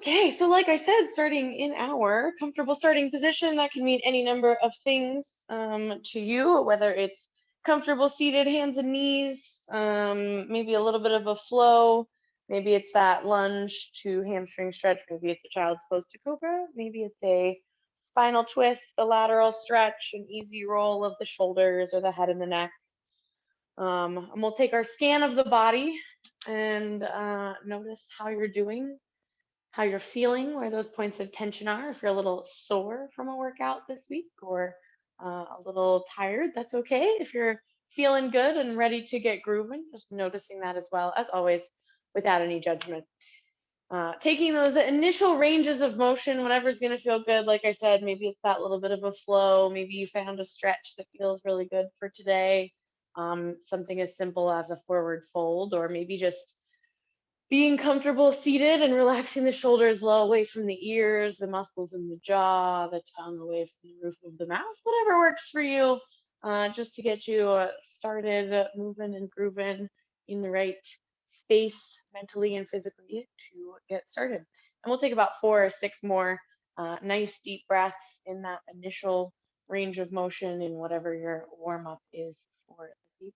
Okay, so like I said, starting in our comfortable starting position, that can mean any number of things to you, whether it's comfortable seated, hands and knees, maybe a little bit of a flow, maybe it's that lunge to hamstring stretch, maybe it's a child's pose to cobra, maybe it's a spinal twist, a lateral stretch, an easy roll of the shoulders or the head and the neck. And we'll take our scan of the body and notice how you're doing, how you're feeling, where those points of tension are. If you're a little sore from a workout this week or a little tired, that's okay. If you're feeling good and ready to get grooving, just noticing that as well, as always, without any judgment. Taking those initial ranges of motion, whatever's going to feel good. Like I said, maybe it's that little bit of a flow. Maybe you found a stretch that feels really good for today. Something as simple as a forward fold, or maybe just being comfortable seated and relaxing the shoulders low away from the ears, the muscles in the jaw, the tongue away from the roof of the mouth, whatever works for you, just to get you started moving and grooving in the right space mentally and physically to get started. And we'll take about 4 or 6 more nice deep breaths in that initial range of motion in whatever your warm up is for this evening.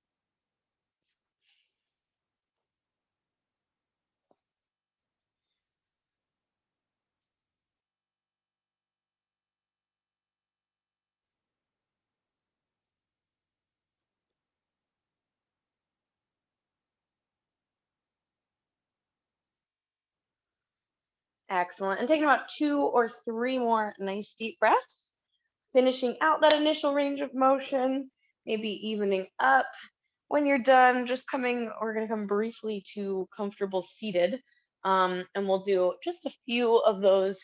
Excellent. And taking about 2 or 3 more nice deep breaths, finishing out that initial range of motion, maybe evening up. When you're done, we're going to come briefly to comfortable seated. And we'll do just a few of those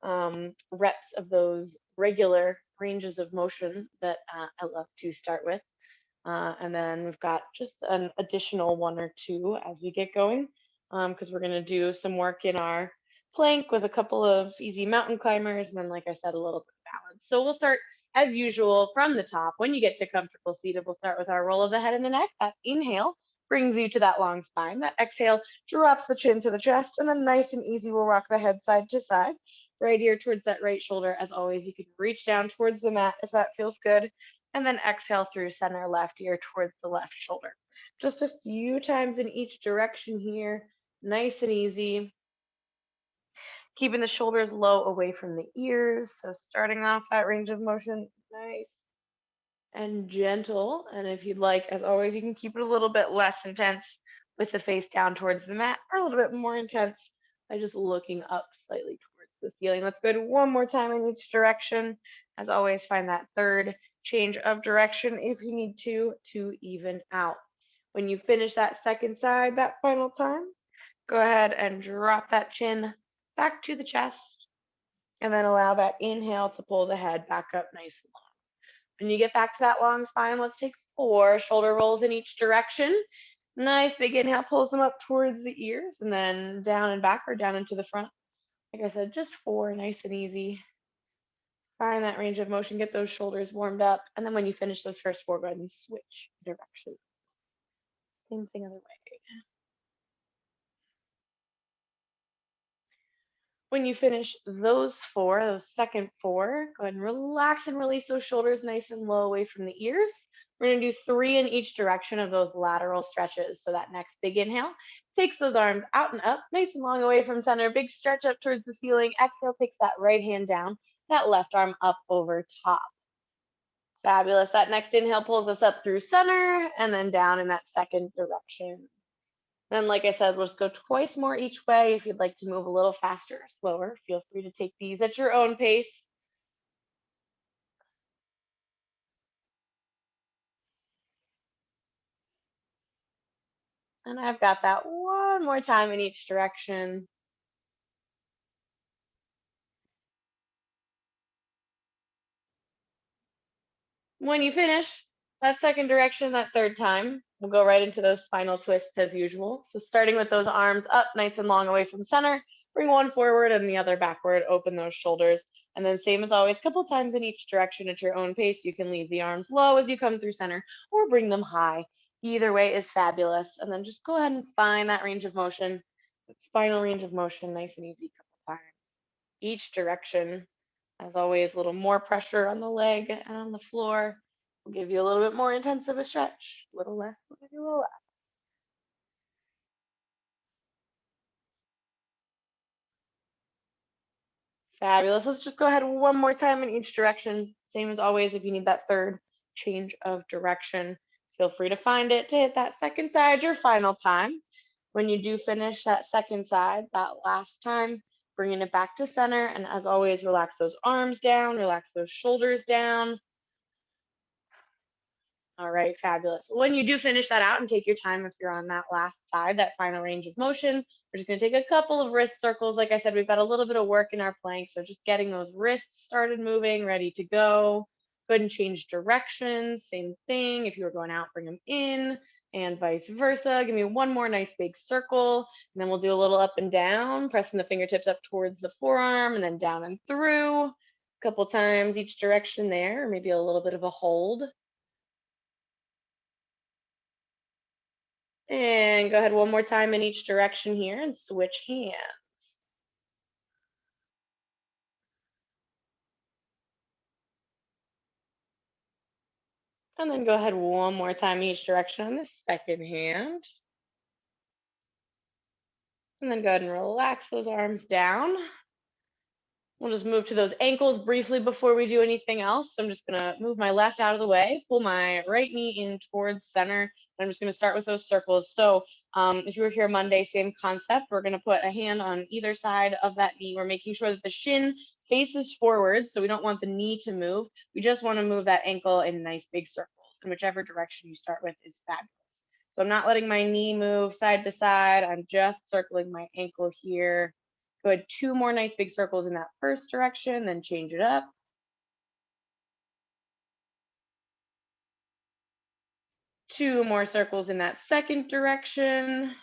reps of those regular ranges of motion that I love to start with. And then we've got just an additional 1 or 2 as we get going, because we're going to do some work in our plank with a couple of easy mountain climbers, and then, like I said, a little bit of balance. So we'll start as usual from the top. When you get to comfortable seated, we'll start with our roll of the head and the neck. That inhale brings you to that long spine. That exhale drops the chin to the chest, and then nice and easy, we'll rock the head side to side, right ear towards that right shoulder. As always, you can reach down towards the mat if that feels good, and then exhale through center, left ear towards the left shoulder. Just a few times in each direction here, nice and easy. Keeping the shoulders low away from the ears. So starting off that range of motion, nice and gentle. And if you'd like, as always, you can keep it a little bit less intense with the face down towards the mat, or a little bit more intense by just looking up slightly towards the ceiling. Let's go to 1 more time in each direction. As always, find that third change of direction if you need to even out. When you finish that second side that final time, go ahead and drop that chin back to the chest, and then allow that inhale to pull the head back up nice and long. When you get back to that long spine, let's take 4 shoulder rolls in each direction. Nice big inhale pulls them up towards the ears, and then down and back or down into the front. Like I said, just 4, nice and easy. Find that range of motion, get those shoulders warmed up, and then when you finish those first 4, go ahead and switch directions. Same thing other way. When you finish those second 4, go ahead and relax and release those shoulders nice and low away from the ears. We're going to do 3 in each direction of those lateral stretches. So that next big inhale takes those arms out and up, nice and long away from center. Big stretch up towards the ceiling. Exhale takes that right hand down, that left arm up over top. Fabulous. That next inhale pulls us up through center and then down in that second direction. Then, like I said, we'll just go twice more each way. If you'd like to move a little faster or slower, feel free to take these at your own pace. And I've got that 1 more time in each direction. When you finish that second direction, that third time, we'll go right into those spinal twists as usual. So starting with those arms up nice and long away from center, bring one forward and the other backward, open those shoulders. And then same as always, a couple times in each direction at your own pace. You can leave the arms low as you come through center or bring them high. Either way is fabulous. And then just go ahead and find that range of motion, that spinal range of motion, nice and easy a couple each direction. As always, a little more pressure on the leg and on the floor will give you a little bit more intense of a stretch, a little less when you relax. Fabulous. Let's just go ahead one more time in each direction. Same as always, if you need that third change of direction, feel free to find it to hit that second side your final time. When you do finish that second side, that last time, bringing it back to center. And as always, relax those arms down, relax those shoulders down. All right, fabulous. When you do finish that out and take your time if you're on that last side, that final range of motion, we're just going to take a couple of wrist circles. Like I said, we've got a little bit of work in our plank, so just getting those wrists started moving, ready to go. Go ahead and change directions. Same thing. If you were going out, bring them in and vice versa. Give me one more nice big circle, and then we'll do a little up and down, pressing the fingertips up towards the forearm and then down and through. A couple times each direction there, or maybe a little bit of a hold. And go ahead one more time in each direction here and switch hands. And then go ahead one more time in each direction on the second hand. And then go ahead and relax those arms down. We'll just move to those ankles briefly before we do anything else. So I'm just gonna move my left out of the way, pull my right knee in towards center. And I'm just gonna start with those circles. So if you were here Monday, same concept. We're gonna put a hand on either side of that knee. We're making sure that the shin faces forward. So we don't want the knee to move. We just wanna move that ankle in nice big circles. And whichever direction you start with is fabulous. So I'm not letting my knee move side to side. I'm just circling my ankle here. Go ahead, two more nice big circles in that first direction, then change it up. Two more circles in that second direction.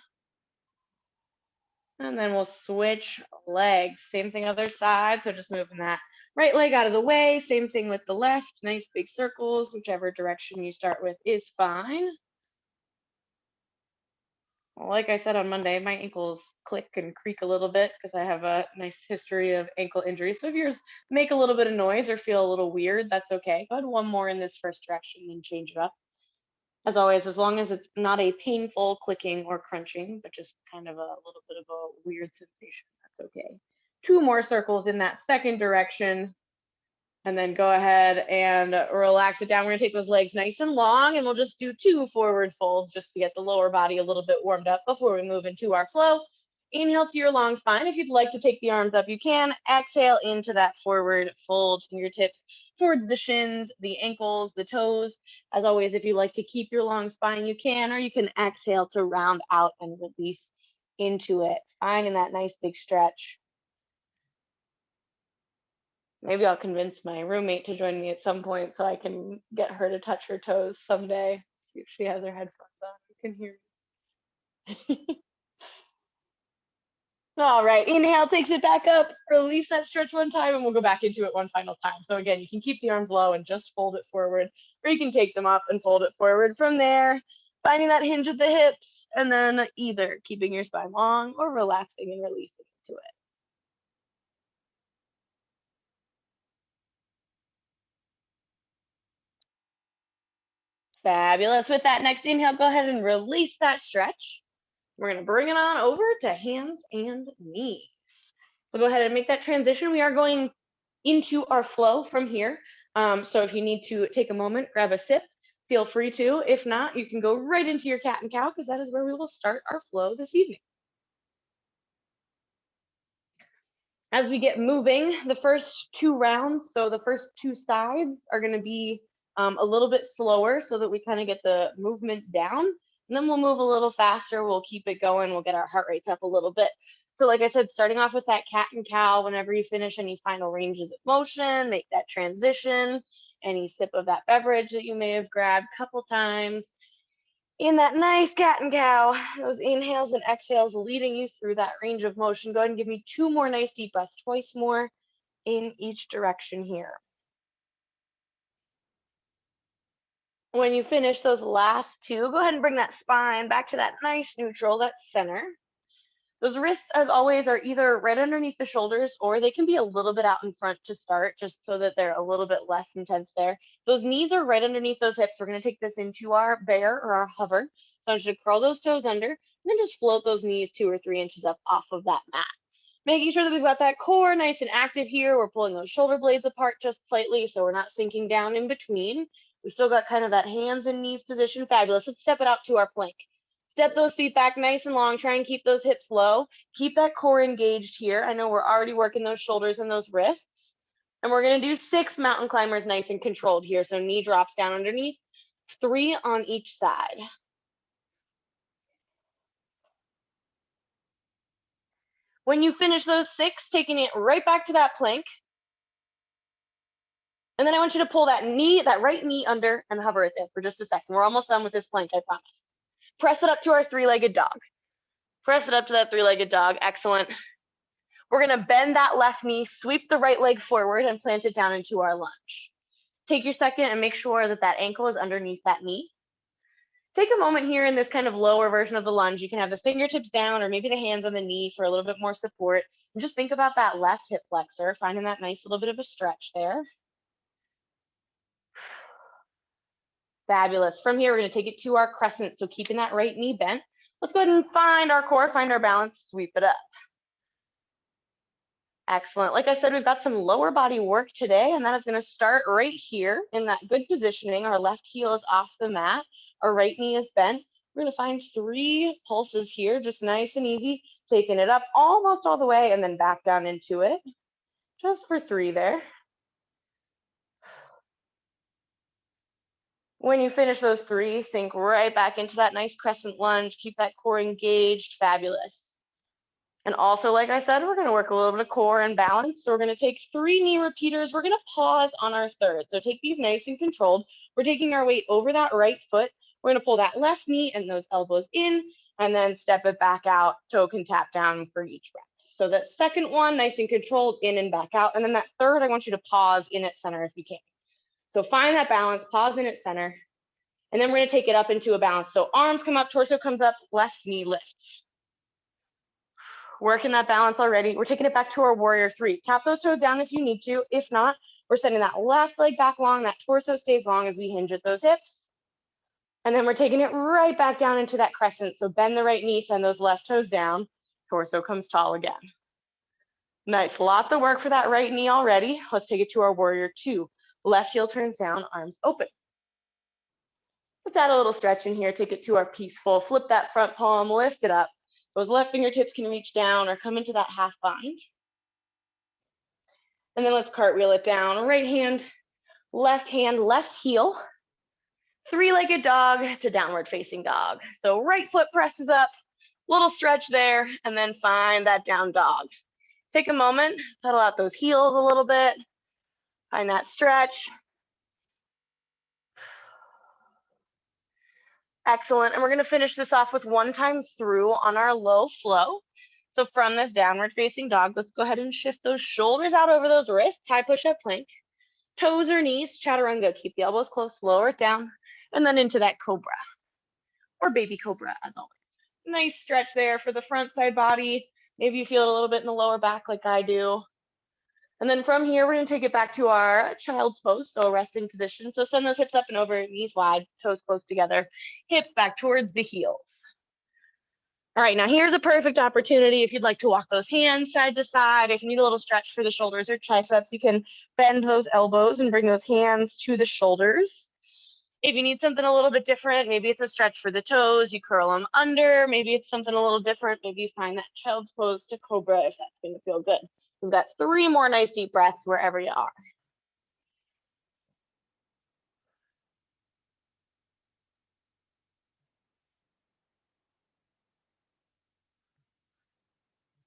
And then we'll switch legs. Same thing other side. So just moving that right leg out of the way. Same thing with the left. Nice big circles. Whichever direction you start with is fine. Like I said on Monday, my ankles click and creak a little bit because I have a nice history of ankle injuries. So if yours make a little bit of noise or feel a little weird, that's okay. Go ahead, one more in this first direction and change it up. As always, as long as it's not a painful clicking or crunching, but just kind of a little bit of a weird sensation, that's okay. Two more circles in that second direction. And then go ahead and relax it down. We're gonna take those legs nice and long, and we'll just do two forward folds just to get the lower body a little bit warmed up before we move into our flow. Inhale to your long spine. If you'd like to take the arms up, you can. Exhale into that forward fold, fingertips towards the shins, the ankles, the toes. As always, if you like to keep your long spine, you can, or you can exhale to round out and release into it. Finding that nice big stretch. Maybe I'll convince my roommate to join me at some point so I can get her to touch her toes someday. See if she has her headphones on. You can hear me. All right, inhale takes it back up. Release that stretch one time, and we'll go back into it one final time. So again, you can keep the arms low and just fold it forward, or you can take them up and fold it forward from there. Finding that hinge at the hips, and then either keeping your spine long or relaxing and releasing into it. Fabulous. With that next inhale, go ahead and release that stretch. We're going to bring it on over to hands and knees. So go ahead and make that transition. We are going into our flow from here. So if you need to take a moment, grab a sip, feel free to. If not, you can go right into your cat and cow because that is where we will start our flow this evening. As we get moving, the first two rounds, so the first two sides are going to be a little bit slower so that we kind of get the movement down. And then we'll move a little faster. We'll keep it going. We'll get our heart rates up a little bit. So like I said, starting off with that cat and cow, whenever you finish any final ranges of motion, make that transition, any sip of that beverage that you may have grabbed a couple times. In that nice cat and cow, those inhales and exhales leading you through that range of motion. Go ahead and give me two more nice deep breaths, twice more in each direction here. When you finish those last two, go ahead and bring that spine back to that nice neutral, that center. Those wrists, as always, are either right underneath the shoulders or they can be a little bit out in front to start, just so that they're a little bit less intense there. Those knees are right underneath those hips. We're going to take this into our bear or our hover. So I want you to curl those toes under and then just float those knees 2 or 3 inches up off of that mat. Making sure that we've got that core nice and active here. We're pulling those shoulder blades apart just slightly so we're not sinking down in between. We've still got kind of that hands and knees position. Fabulous. Let's step it out to our plank. Step those feet back nice and long. Try and keep those hips low. Keep that core engaged here. I know we're already working those shoulders and those wrists. And we're going to do 6 mountain climbers nice and controlled here. So knee drops down underneath, 3 on each side. When you finish those 6, taking it right back to that plank. And then I want you to pull that right knee under and hover it there for just a second. We're almost done with this plank, I promise. Press it up to our 3-legged dog. Press it up to that 3-legged dog. Excellent. We're going to bend that left knee, sweep the right leg forward, and plant it down into our lunge. Take your second and make sure that that ankle is underneath that knee. Take a moment here in this kind of lower version of the lunge. You can have the fingertips down or maybe the hands on the knee for a little bit more support. And just think about that left hip flexor, finding that nice little bit of a stretch there. Fabulous. From here, we're going to take it to our crescent. So keeping that right knee bent. Let's go ahead and find our core, find our balance, sweep it up. Excellent. Like I said, we've got some lower body work today, and that is going to start right here in that good positioning. Our left heel is off the mat. Our right knee is bent. We're going to find 3 pulses here, just nice and easy, taking it up almost all the way and then back down into it. Just for 3 there. When you finish those 3, sink right back into that nice crescent lunge. Keep that core engaged. Fabulous. And also, like I said, we're going to work a little bit of core and balance. So we're going to take 3 knee repeaters. We're going to pause on our third. So take these nice and controlled. We're taking our weight over that right foot. We're going to pull that left knee and those elbows in, and then step it back out. Toe can tap down for each breath. So that second one, nice and controlled, in and back out. And then that third, I want you to pause in at center if you can. So find that balance, pause in at center. And then we're going to take it up into a balance. So arms come up, torso comes up, left knee lifts. Working that balance already. We're taking it back to our warrior 3. Tap those toes down if you need to. If not, we're sending that left leg back long. That torso stays long as we hinge at those hips. And then we're taking it right back down into that crescent. So bend the right knee, send those left toes down. Torso comes tall again. Nice. Lots of work for that right knee already. Let's take it to our warrior 2. Left heel turns down, arms open. Let's add a little stretch in here. Take it to our peaceful. Flip that front palm, lift it up. Those left fingertips can reach down or come into that half bind. And then let's cartwheel it down. Right hand, left heel. 3-legged dog to downward facing dog. So right foot presses up, little stretch there, and then find that down dog. Take a moment, pedal out those heels a little bit. Find that stretch. Excellent. And we're going to finish this off with 1 time through on our low flow. So from this downward facing dog, let's go ahead and shift those shoulders out over those wrists, high push-up plank, toes or knees, chaturanga. Keep the elbows close, lower it down, and then into that cobra or baby cobra as always. Nice stretch there for the front side body. Maybe you feel it a little bit in the lower back like I do. And then from here, we're going to take it back to our child's pose, so a resting position. So send those hips up and over, knees wide, toes close together, hips back towards the heels. All right, now here's a perfect opportunity if you'd like to walk those hands side to side. If you need a little stretch for the shoulders or triceps, you can bend those elbows and bring those hands to the shoulders. If you need something a little bit different, maybe it's a stretch for the toes, you curl them under. Maybe it's something a little different. Maybe you find that child's pose to cobra if that's going to feel good. We've got 3 more nice deep breaths wherever you are.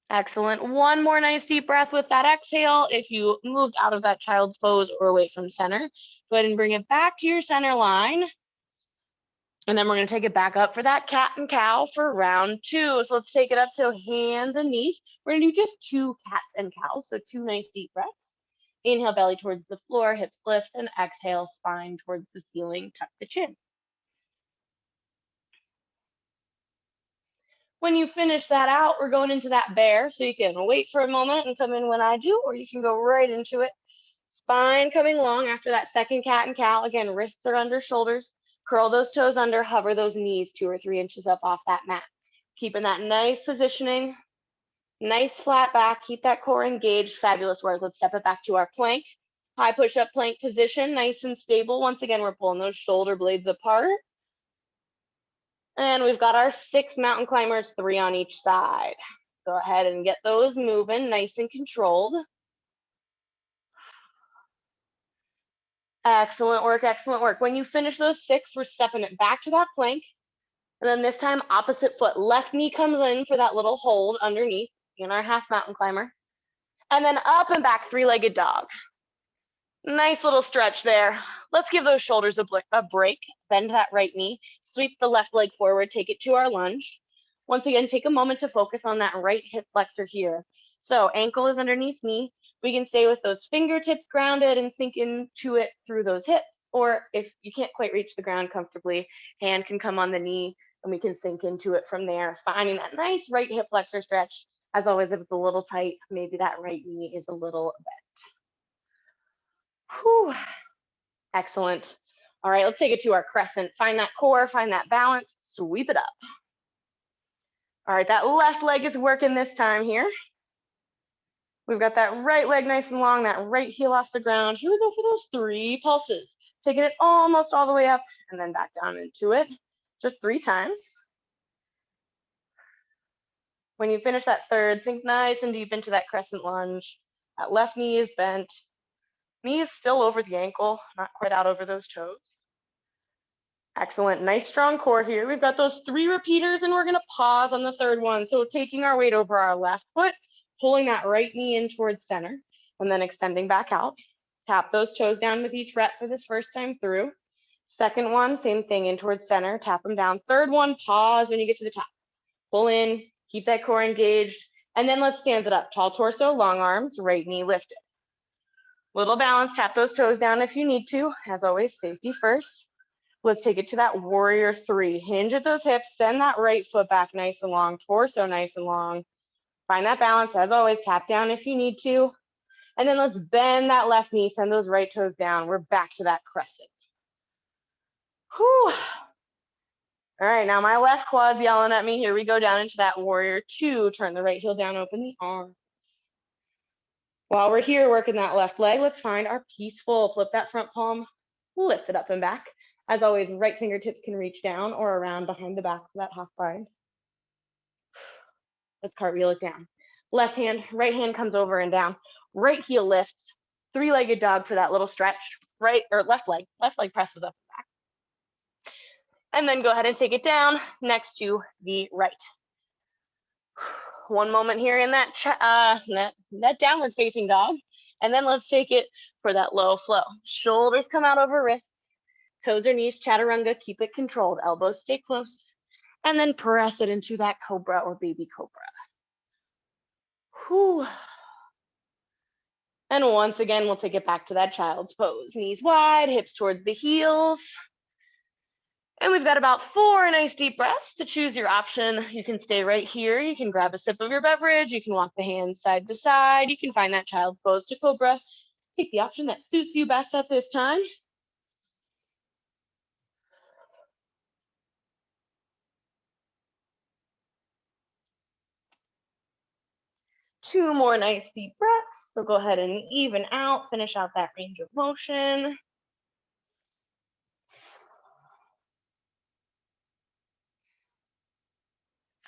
Excellent. 1 more nice deep breath with that exhale. If you moved out of that child's pose or away from center, go ahead and bring it back to your center line. And then we're going to take it back up for that cat and cow for round 2. So let's take it up to hands and knees. We're going to do just 2 cats and cows. So 2 nice deep breaths. Inhale, belly towards the floor, hips lift, and exhale, spine towards the ceiling, tuck the chin. When you finish that out, we're going into that bear. So you can wait for a moment and come in when I do, or you can go right into it. Spine coming long after that second cat and cow. Again, wrists are under shoulders. Curl those toes under, hover those knees 2 or 3 inches up off that mat. Keeping that nice positioning, nice flat back. Keep that core engaged. Fabulous work. Let's step it back to our plank. High push-up plank position, nice and stable. Once again, we're pulling those shoulder blades apart. And we've got our 6 mountain climbers, 3 on each side. Go ahead and get those moving, nice and controlled. Excellent work, excellent work. When you finish those 6, we're stepping it back to that plank. And then this time, opposite foot. Left knee comes in for that little hold underneath in our half mountain climber. And then up and back, 3-legged dog. Nice little stretch there. Let's give those shoulders a break. Bend that right knee. Sweep the left leg forward. Take it to our lunge. Once again, take a moment to focus on that right hip flexor here. So ankle is underneath knee. We can stay with those fingertips grounded and sink into it through those hips. Or if you can't quite reach the ground comfortably, hand can come on the knee and we can sink into it from there, finding that nice right hip flexor stretch. As always, if it's a little tight, maybe that right knee is a little bent. Whew. Excellent. All right, let's take it to our crescent. Find that core, find that balance, sweep it up. All right, that left leg is working this time here. We've got that right leg nice and long, that right heel off the ground. Here we go for those 3 pulses. Taking it almost all the way up and then back down into it. Just 3 times. When you finish that third, sink nice and deep into that crescent lunge. That left knee is bent. Knee is still over the ankle, not quite out over those toes. Excellent, nice strong core here. We've got those 3 repeaters and we're gonna pause on the third one. So taking our weight over our left foot, pulling that right knee in towards center, and then extending back out. Tap those toes down with each rep for this first time through. Second one, same thing, in towards center, tap them down. Third one, pause when you get to the top. Pull in, keep that core engaged, and then let's stand it up. Tall torso, long arms, right knee lifted. Little balance, tap those toes down if you need to. As always, safety first. Let's take it to that warrior 3. Hinge at those hips, send that right foot back nice and long, torso nice and long. Find that balance, as always, tap down if you need to. And then let's bend that left knee, send those right toes down. We're back to that crescent. Whew. All right, now my left quad's yelling at me. Here we go down into that warrior 2. Turn the right heel down, open the arms. While we're here working that left leg, let's find our peaceful. Flip that front palm, lift it up and back. As always, right fingertips can reach down or around behind the back for that half bind. Let's cartwheel it down. Left hand, right hand comes over and down. Right heel lifts. 3-legged dog for that little stretch. Right or left leg presses up and back. And then go ahead and take it down next to the right. One moment here in that downward facing dog. And then let's take it for that low flow. Shoulders come out over wrists. Toes or knees, chaturanga, keep it controlled. Elbows stay close. And then press it into that cobra or baby cobra. Whew. And once again, we'll take it back to that child's pose. Knees wide, hips towards the heels. And we've got about 4 nice deep breaths to choose your option. You can stay right here. You can grab a sip of your beverage. You can walk the hands side to side. You can find that child's pose to cobra. Take the option that suits you best at this time. Two more nice deep breaths. So go ahead and even out, finish out that range of motion.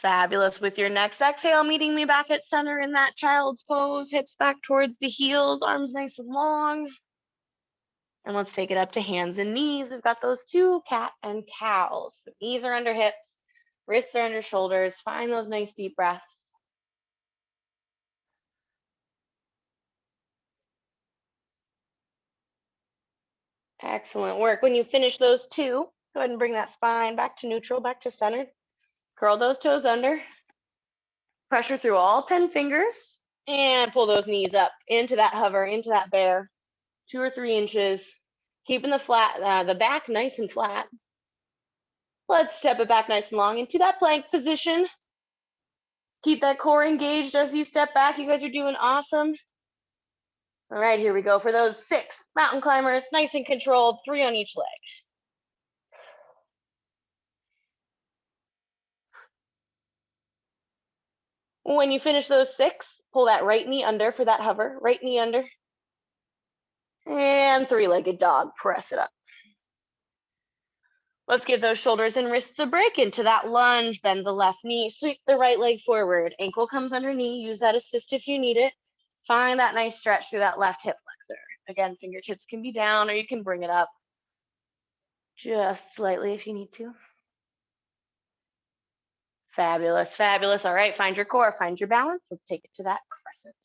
Fabulous. With your next exhale, meeting me back at center in that child's pose, hips back towards the heels, arms nice and long. And let's take it up to hands and knees. We've got those 2 cat and cows. The knees are under hips, wrists are under shoulders. Find those nice deep breaths. Excellent work. When you finish those 2, go ahead and bring that spine back to neutral, back to center. Curl those toes under. Pressure through all 10 fingers and pull those knees up into that hover, into that bear, 2 or 3 inches, keeping the back nice and flat. Let's step it back nice and long into that plank position. Keep that core engaged as you step back. You guys are doing awesome. All right, here we go for those 6 mountain climbers, nice and controlled, 3 on each leg. When you finish those 6, pull that right knee under for that hover, right knee under. And 3-legged dog, press it up. Let's give those shoulders and wrists a break into that lunge. Bend the left knee, sweep the right leg forward. Ankle comes under knee. Use that assist if you need it. Find that nice stretch through that left hip flexor. Again, fingertips can be down or you can bring it up just slightly if you need to. Fabulous, fabulous. All right, find your core, find your balance. Let's take it to that crescent.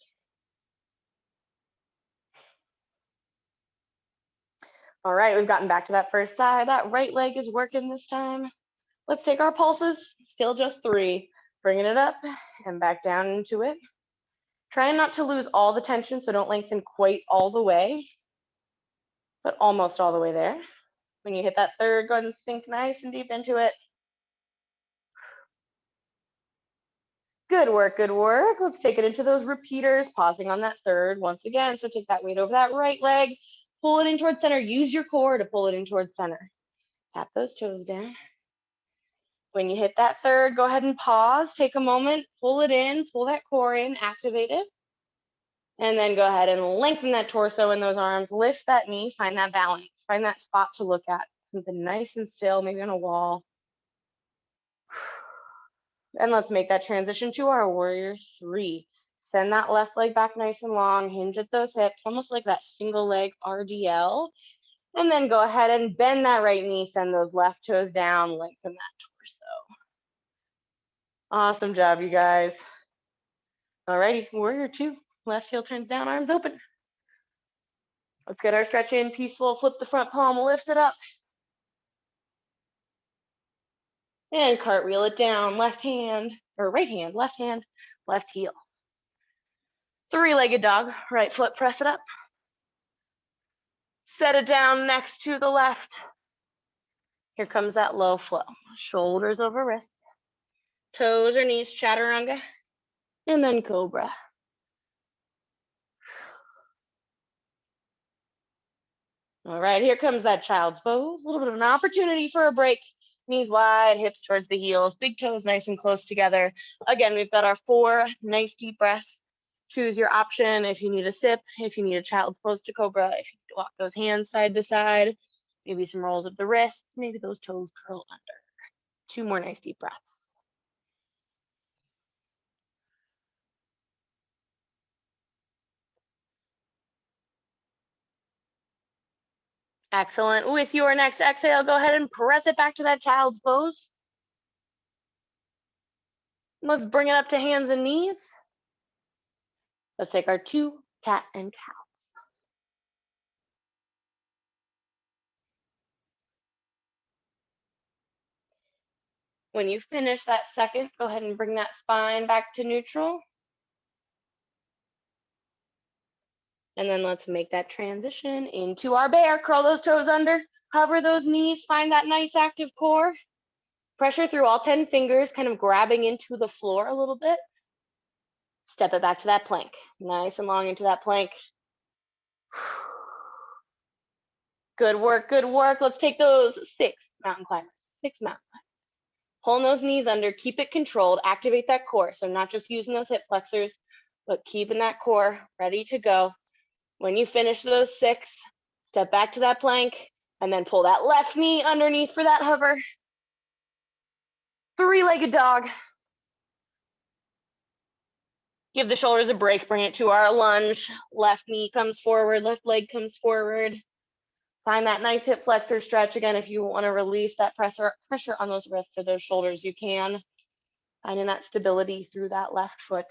All right, we've gotten back to that first side. That right leg is working this time. Let's take our pulses, still just 3, bringing it up and back down into it. Trying not to lose all the tension, so don't lengthen quite all the way, but almost all the way there. When you hit that third, go ahead and sink nice and deep into it. Good work, good work. Let's take it into those repeaters, pausing on that third once again. So take that weight over that right leg, pull it in towards center. Use your core to pull it in towards center. Tap those toes down. When you hit that third, go ahead and pause. Take a moment, pull it in, pull that core in, activate it. And then go ahead and lengthen that torso in those arms. Lift that knee, find that balance. Find that spot to look at. Something nice and still, maybe on a wall. And let's make that transition to our warrior 3. Send that left leg back nice and long. Hinge at those hips, almost like that single leg RDL. And then go ahead and bend that right knee. Send those left toes down. Lengthen that torso. Awesome job, you guys. Alrighty, warrior 2. Left heel turns down, arms open. Let's get our stretch in, peaceful. Flip the front palm, lift it up. And cartwheel it down, left hand, or right hand, left heel. 3-legged dog, right foot, press it up. Set it down next to the left. Here comes that low flow. Shoulders over wrists. Toes or knees, chaturanga. And then cobra. All right, here comes that child's pose. A little bit of an opportunity for a break. Knees wide, hips towards the heels, big toes nice and close together. Again, we've got our 4 nice deep breaths. Choose your option if you need a sip, if you need a child's pose to cobra, if you need to walk those hands side to side, maybe some rolls of the wrists, maybe those toes curl under. 2 more nice deep breaths. Excellent. With your next exhale, go ahead and press it back to that child's pose. Let's bring it up to hands and knees. Let's take our 2 cat and cows. When you finish that second, go ahead and bring that spine back to neutral. And then let's make that transition into our bear. Curl those toes under, hover those knees, find that nice active core. Pressure through all 10 fingers, kind of grabbing into the floor a little bit. Step it back to that plank. Nice and long into that plank. Good work, good work. Let's take those 6 mountain climbers. 6 mountain climbers. Pulling those knees under, keep it controlled, activate that core. So not just using those hip flexors, but keeping that core ready to go. When you finish those 6, step back to that plank, and then pull that left knee underneath for that hover. 3-legged dog. Give the shoulders a break, bring it to our lunge. Left knee comes forward, left leg comes forward. Find that nice hip flexor stretch. Again, if you want to release that pressure on those wrists or those shoulders, you can. Finding that stability through that left foot.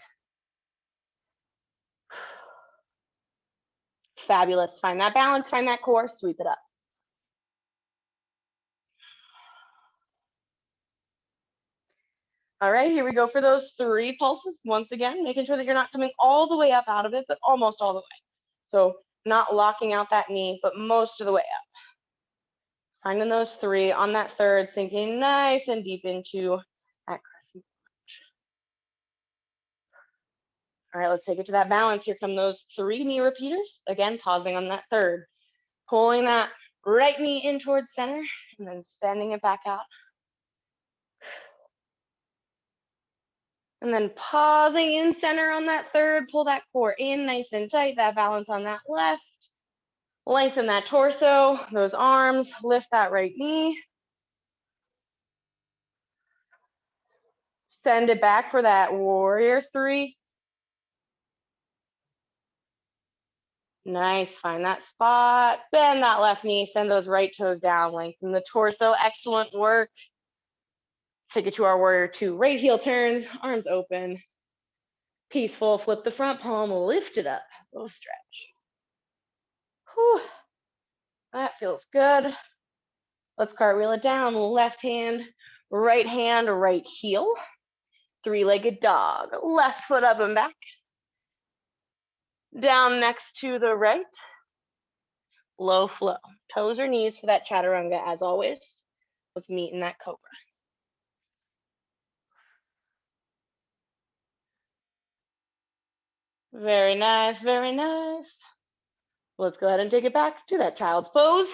Fabulous. Find that balance, find that core, sweep it up. All right, here we go for those 3 pulses. Once again, making sure that you're not coming all the way up out of it, but almost all the way. So not locking out that knee, but most of the way up. Finding those 3 on that third, sinking nice and deep into that crescent lunge. All right, let's take it to that balance. Here come those 3 knee repeaters. Again, pausing on that third. Pulling that right knee in towards center and then sending it back out. And then pausing in center on that third. Pull that core in nice and tight. That balance on that left. Lengthen that torso, those arms. Lift that right knee. Send it back for that warrior 3. Nice, find that spot, bend that left knee, send those right toes down, lengthen the torso, excellent work. Take it to our warrior 2, right heel turns, arms open. Peaceful, flip the front palm, lift it up, little stretch. Whew, that feels good. Let's cartwheel it down, left hand, right heel. 3-legged dog, left foot up and back. Down next to the right. Low flow, toes or knees for that chaturanga as always. Let's meet in that cobra. Very nice, very nice. Let's go ahead and take it back to that child's pose.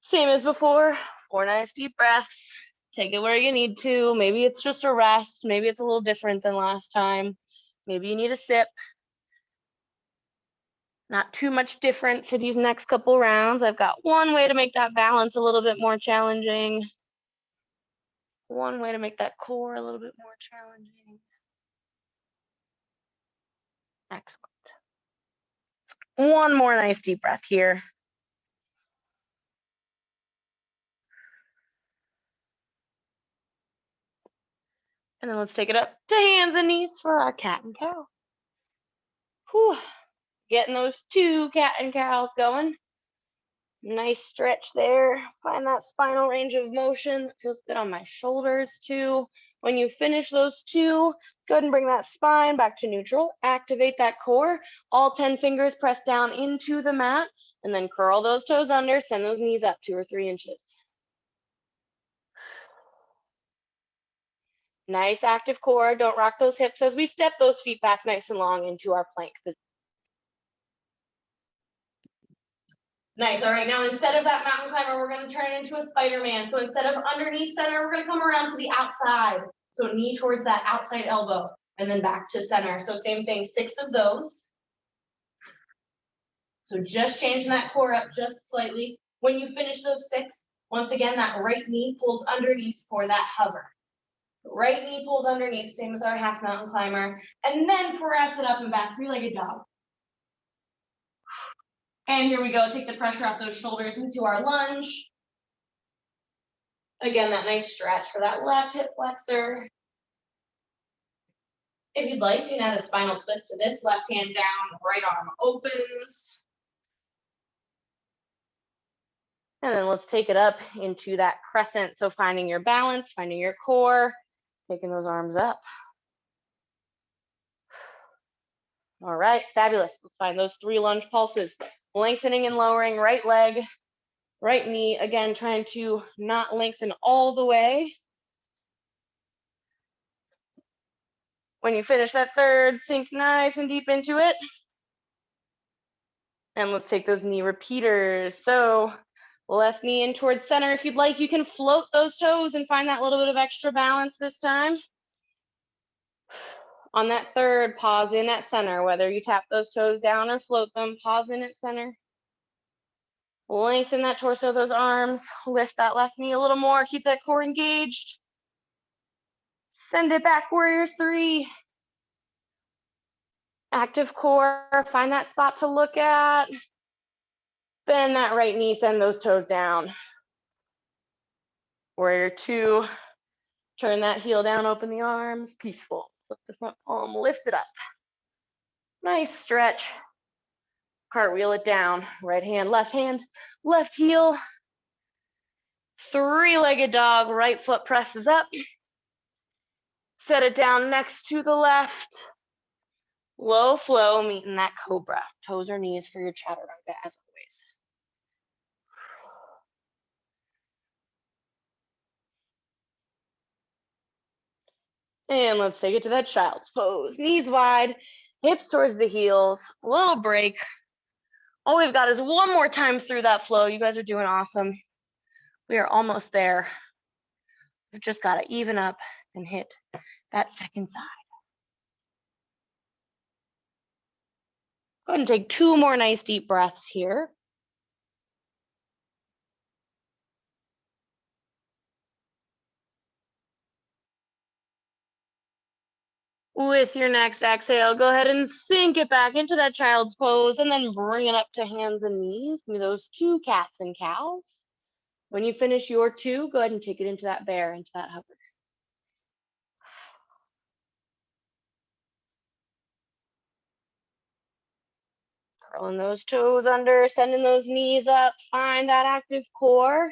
Same as before, 4 nice deep breaths. Take it where you need to. Maybe it's just a rest. Maybe it's a little different than last time. Maybe you need a sip. Not too much different for these next couple rounds. I've got one way to make that balance a little bit more challenging. One way to make that core a little bit more challenging. Excellent. One more nice deep breath here. And then let's take it up to hands and knees for our cat and cow. Whew. Getting those 2 cat and cows going. Nice stretch there. Find that spinal range of motion. It feels good on my shoulders too. When you finish those 2, go ahead and bring that spine back to neutral. Activate that core. All 10 fingers press down into the mat and then curl those toes under. Send those knees up 2 or 3 inches. Nice active core. Don't rock those hips as we step those feet back nice and long into our plank position. Nice. All right, now instead of that mountain climber, we're going to turn it into a Spider-Man. So instead of underneath center, we're going to come around to the outside. So knee towards that outside elbow and then back to center. So same thing, 6 of those. So just changing that core up just slightly. When you finish those 6, once again, that right knee pulls underneath for that hover. Right knee pulls underneath, same as our half mountain climber. And then press it up and back, 3-legged dog. And here we go, take the pressure off those shoulders into our lunge. Again, that nice stretch for that left hip flexor. If you'd like, you can add a spinal twist to this. Left hand down, right arm opens. And then let's take it up into that crescent. So finding your balance, finding your core, taking those arms up. All right, fabulous. Let's find those 3 lunge pulses. Lengthening and lowering right leg, right knee. Again, trying to not lengthen all the way. When you finish that third, sink nice and deep into it. And let's take those knee repeaters. So left knee in towards center. If you'd like, you can float those toes and find that little bit of extra balance this time. On that third, pause in at center, whether you tap those toes down or float them, pause in at center. Lengthen that torso, those arms, lift that left knee a little more, keep that core engaged. Send it back, warrior 3. Active core, find that spot to look at. Bend that right knee, send those toes down. Warrior 2, turn that heel down, open the arms, peaceful. Flip the front palm, lift it up. Nice stretch. Cartwheel it down, right hand, left heel. 3-legged dog, right foot presses up. Set it down next to the left. Low flow, meeting that cobra. Toes or knees for your chaturanga as always. And let's take it to that child's pose. Knees wide, hips towards the heels, a little break. All we've got is one more time through that flow. You guys are doing awesome. We are almost there. We've just got to even up and hit that second side. Go ahead and take 2 more nice deep breaths here. With your next exhale, go ahead and sink it back into that child's pose and then bring it up to hands and knees. Give me those 2 cats and cows. When you finish your 2, go ahead and take it into that bear, into that hover. Curling those toes under, sending those knees up. Find that active core.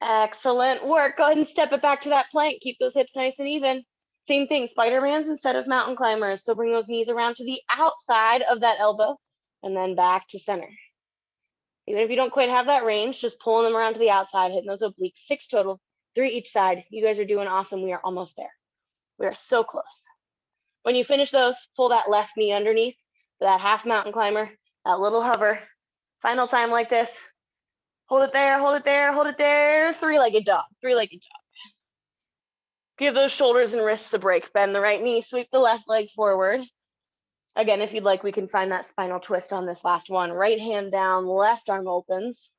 Excellent work. Go ahead and step it back to that plank. Keep those hips nice and even. Same thing, Spider-Mans instead of mountain climbers. So bring those knees around to the outside of that elbow and then back to center. Even if you don't quite have that range, just pulling them around to the outside, hitting those obliques. 6 total, 3 each side. You guys are doing awesome. We are almost there. We are so close. When you finish those, pull that left knee underneath for that half mountain climber, that little hover. Final time like this. Hold it there, hold it there, hold it there. 3-legged dog, 3-legged dog. Give those shoulders and wrists a break. Bend the right knee, sweep the left leg forward. Again, if you'd like, we can find that spinal twist on this last one. Right hand down, left arm opens.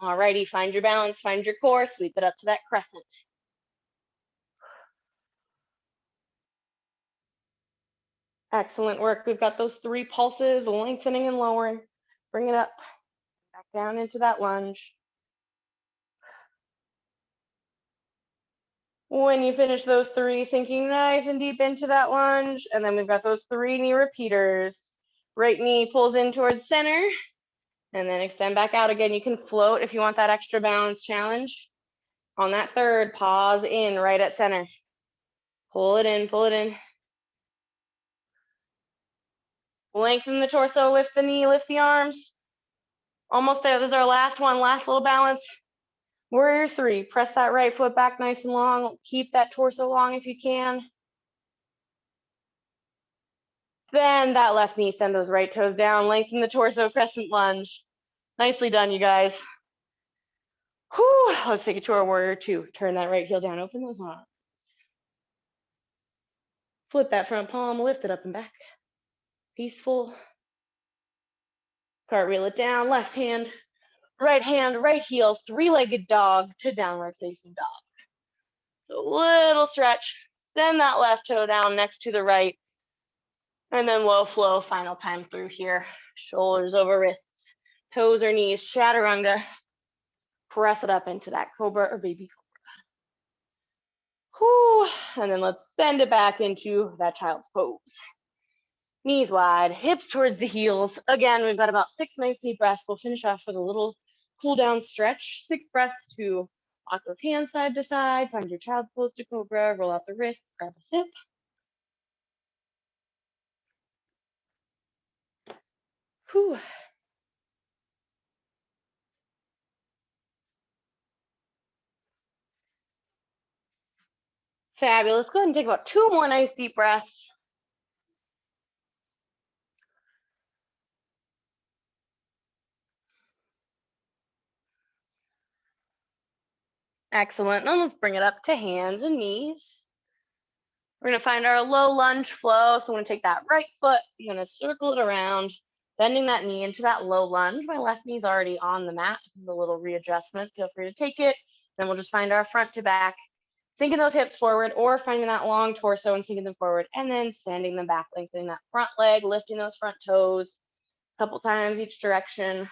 Alrighty, find your balance, find your core, sweep it up to that crescent. Excellent work. We've got those 3 pulses, lengthening and lowering. Bring it up, back down into that lunge. When you finish those 3, sinking nice and deep into that lunge, and then we've got those 3 knee repeaters. Right knee pulls in towards center, and then extend back out again. You can float if you want that extra balance challenge. On that 3rd, pause in right at center. Pull it in, pull it in. Lengthen the torso, lift the knee, lift the arms. Almost there. This is our last one, last little balance. Warrior 3, press that right foot back nice and long. Keep that torso long if you can. Then that left knee, send those right toes down, lengthen the torso, crescent lunge. Nicely done, you guys. Whew, let's take it to our warrior 2. Turn that right heel down, open those arms. Flip that front palm, lift it up and back. Peaceful. Cartwheel it down, left hand, right heel, 3-legged dog to downward facing dog. So little stretch, send that left toe down next to the right, and then low flow, final time through here. Shoulders over wrists, toes or knees, chaturanga. Press it up into that cobra or baby cobra. Whew. And then let's send it back into that child's pose. Knees wide, hips towards the heels. Again, we've got about 6 nice deep breaths. We'll finish off with a little cool down stretch. 6 breaths to walk those hands side to side, find your child's pose to cobra, roll out the wrists, grab a sip. Whew. Fabulous. Go ahead and take about 2 more nice deep breaths. Excellent. Now let's bring it up to hands and knees. We're going to find our low lunge flow. So I'm going to take that right foot, I'm going to circle it around, bending that knee into that low lunge. My left knee's already on the mat. A little readjustment. Feel free to take it. Then we'll just find our front to back, sinking those hips forward or finding that long torso and sinking them forward, and then sending them back, lengthening that front leg, lifting those front toes a couple times each direction.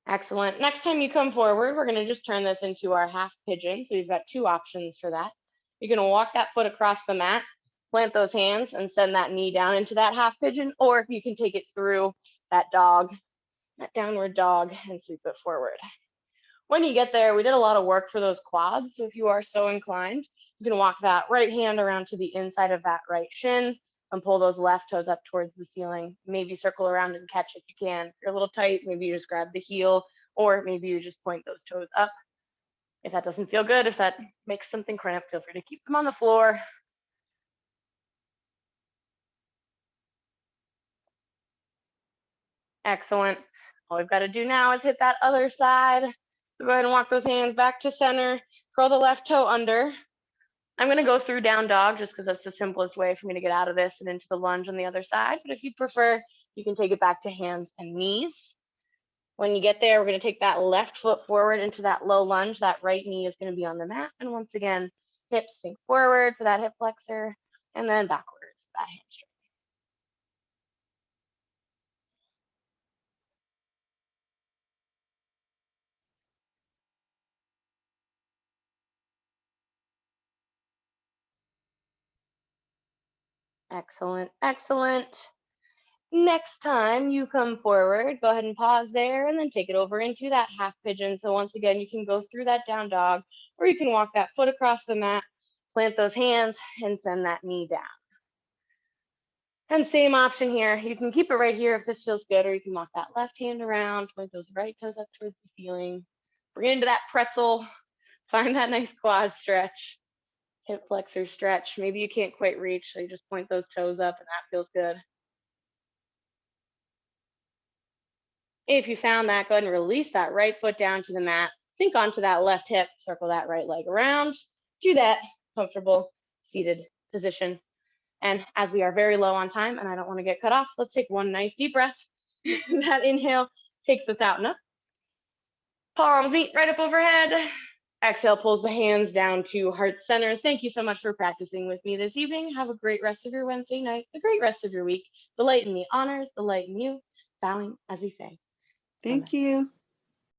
Excellent. Next time you come forward, we're going to just turn this into our half pigeon. So we've got 2 options for that. You're going to walk that foot across the mat, plant those hands, and send that knee down into that half pigeon, or you can take it through that dog, that downward dog, and sweep it forward. When you get there, we did a lot of work for those quads. So if you are so inclined, you can walk that right hand around to the inside of that right shin and pull those left toes up towards the ceiling. Maybe circle around and catch if you can. If you're a little tight, maybe you just grab the heel, or maybe you just point those toes up. If that doesn't feel good, if that makes something cramp, feel free to keep them on the floor. Excellent. All we've got to do now is hit that other side. So go ahead and walk those hands back to center. Curl the left toe under. I'm going to go through down dog just because that's the simplest way for me to get out of this and into the lunge on the other side. But if you prefer, you can take it back to hands and knees. When you get there, we're going to take that left foot forward into that low lunge. That right knee is going to be on the mat. And once again, hips sink forward for that hip flexor and then backward for that hamstring. Excellent, excellent. Next time you come forward, go ahead and pause there and then take it over into that half pigeon. So once again, you can go through that down dog, or you can walk that foot across the mat, plant those hands and send that knee down. And same option here. You can keep it right here if this feels good, or you can walk that left hand around, point those right toes up towards the ceiling. Bring it into that pretzel. Find that nice quad stretch, hip flexor stretch. Maybe you can't quite reach, so you just point those toes up and that feels good. If you found that, go ahead and release that right foot down to the mat. Sink onto that left hip, circle that right leg around. Do that comfortable seated position. And as we are very low on time and I don't want to get cut off, let's take one nice deep breath. That inhale takes us out and up. Palms meet right up overhead. Exhale pulls the hands down to heart center. Thank you so much for practicing with me this evening. Have a great rest of your Wednesday night, a great rest of your week. The light in me honors, the light in you. Bowing as we say. Thank you.